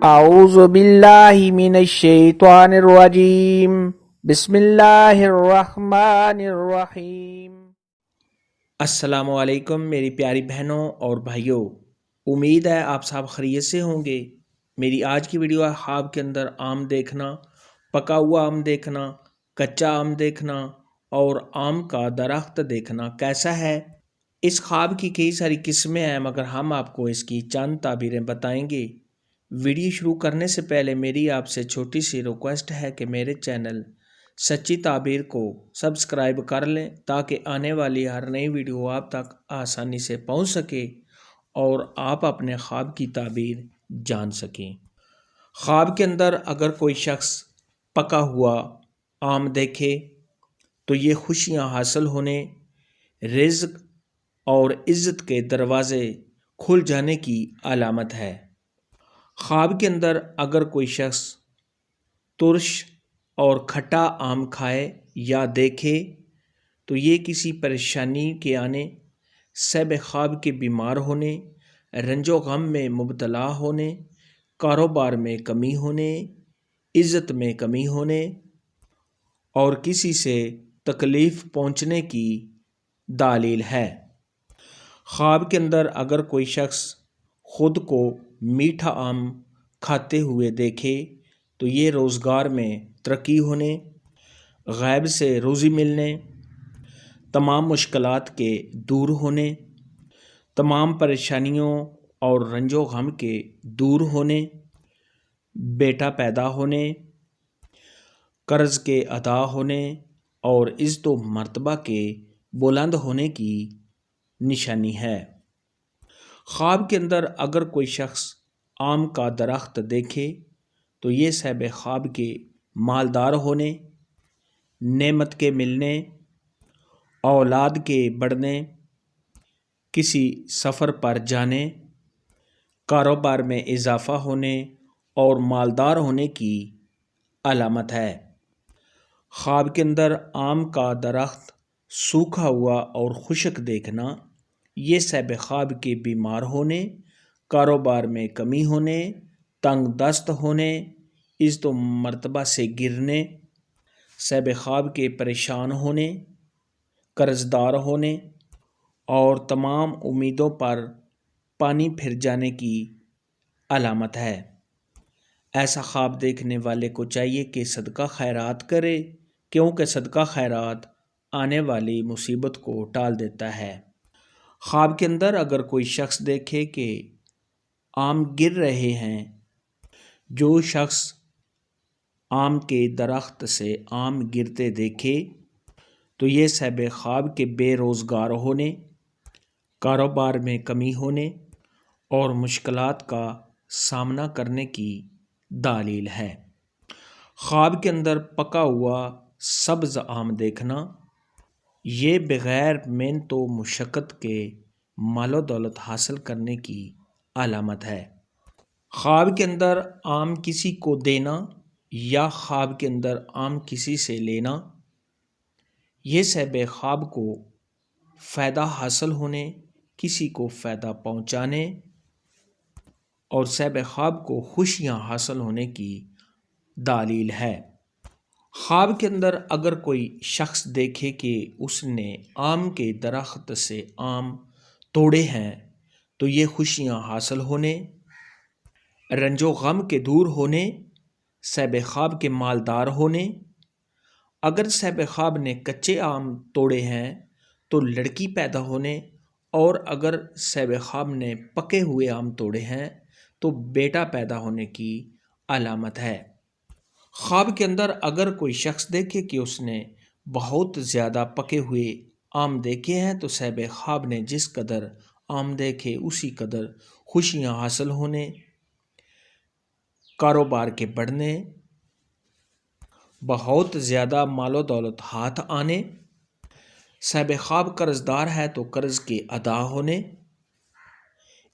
اعوذ باللہ من الشیطان الرجیم بسم اللہ الرحمن الرحیم۔ السلام علیکم میری پیاری بہنوں اور بھائیوں، امید ہے آپ سب خیریت سے ہوں گے۔ میری آج کی ویڈیو ہے خواب کے اندر آم دیکھنا، پکا ہوا آم دیکھنا، کچا آم دیکھنا اور آم کا درخت دیکھنا کیسا ہے۔ اس خواب کی کئی ساری قسمیں ہیں مگر ہم آپ کو اس کی چند تعبیریں بتائیں گے۔ ویڈیو شروع کرنے سے پہلے میری آپ سے چھوٹی سی ریکویسٹ ہے کہ میرے چینل سچی تعبیر کو سبسکرائب کر لیں تاکہ آنے والی ہر نئی ویڈیو آپ تک آسانی سے پہنچ سکے اور آپ اپنے خواب کی تعبیر جان سکیں۔ خواب کے اندر اگر کوئی شخص پکا ہوا آم دیکھے تو یہ خوشیاں حاصل ہونے، رزق اور عزت کے دروازے کھل جانے کی علامت ہے۔ خواب کے اندر اگر کوئی شخص ترش اور کھٹا آم کھائے یا دیکھے تو یہ کسی پریشانی کے آنے، صحب خواب کے بیمار ہونے، رنج و غم میں مبتلا ہونے، کاروبار میں کمی ہونے، عزت میں کمی ہونے اور کسی سے تکلیف پہنچنے کی دلیل ہے۔ خواب کے اندر اگر کوئی شخص خود کو میٹھا آم کھاتے ہوئے دیکھے تو یہ روزگار میں ترقی ہونے، غیب سے روزی ملنے، تمام مشکلات کے دور ہونے، تمام پریشانیوں اور رنج و غم کے دور ہونے، بیٹا پیدا ہونے، قرض کے ادا ہونے اور عزت و مرتبہ کے بلند ہونے کی نشانی ہے۔ خواب کے اندر اگر کوئی شخص آم کا درخت دیکھے تو یہ صاحب خواب کے مالدار ہونے، نعمت کے ملنے، اولاد کے بڑھنے، کسی سفر پر جانے، کاروبار میں اضافہ ہونے اور مالدار ہونے کی علامت ہے۔ خواب کے اندر آم کا درخت سوکھا ہوا اور خشک دیکھنا یہ صاحب خواب کے بیمار ہونے، کاروبار میں کمی ہونے، تنگ دست ہونے، عزت و مرتبہ سے گرنے، صاحب خواب کے پریشان ہونے، قرض دار ہونے اور تمام امیدوں پر پانی پھر جانے کی علامت ہے۔ ایسا خواب دیکھنے والے کو چاہیے کہ صدقہ خیرات کرے کیونکہ صدقہ خیرات آنے والی مصیبت کو ٹال دیتا ہے۔ خواب کے اندر اگر کوئی شخص دیکھے کہ آم گر رہے ہیں، جو شخص آم کے درخت سے آم گرتے دیکھے تو یہ صاحب خواب کے بے روزگار ہونے، کاروبار میں کمی ہونے اور مشکلات کا سامنا کرنے کی دلیل ہے۔ خواب کے اندر پکا ہوا سبز آم دیکھنا یہ بغیر محنت و مشقت کے مال و دولت حاصل کرنے کی علامت ہے۔ خواب کے اندر آم کسی کو دینا یا خواب کے اندر آم کسی سے لینا یہ صاحب خواب کو فائدہ حاصل ہونے، کسی کو فائدہ پہنچانے اور صاحب خواب کو خوشیاں حاصل ہونے کی دلیل ہے۔ خواب کے اندر اگر کوئی شخص دیکھے کہ اس نے آم کے درخت سے آم توڑے ہیں تو یہ خوشیاں حاصل ہونے، رنج و غم کے دور ہونے، صاحب خواب کے مالدار ہونے۔ اگر صاحب خواب نے کچے آم توڑے ہیں تو لڑکی پیدا ہونے اور اگر صاحب خواب نے پکے ہوئے آم توڑے ہیں تو بیٹا پیدا ہونے کی علامت ہے۔ خواب کے اندر اگر کوئی شخص دیکھے کہ اس نے بہت زیادہ پکے ہوئے آم دیکھے ہیں تو صاحب خواب نے جس قدر آم دیکھے اسی قدر خوشیاں حاصل ہونے، کاروبار کے بڑھنے، بہت زیادہ مال و دولت ہاتھ آنے، صاحب خواب قرض دار ہے تو قرض کے ادا ہونے،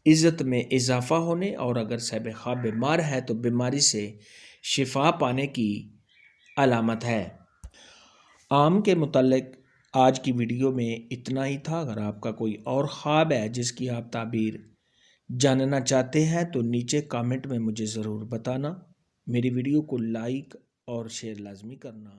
عزت میں اضافہ ہونے اور اگر صاحب خواب بیمار ہے تو بیماری سے شفا پانے کی علامت ہے۔ آم کے متعلق آج کی ویڈیو میں اتنا ہی تھا۔ اگر آپ کا کوئی اور خواب ہے جس کی آپ تعبیر جاننا چاہتے ہیں تو نیچے کامنٹ میں مجھے ضرور بتانا۔ میری ویڈیو کو لائک اور شیئر لازمی کرنا۔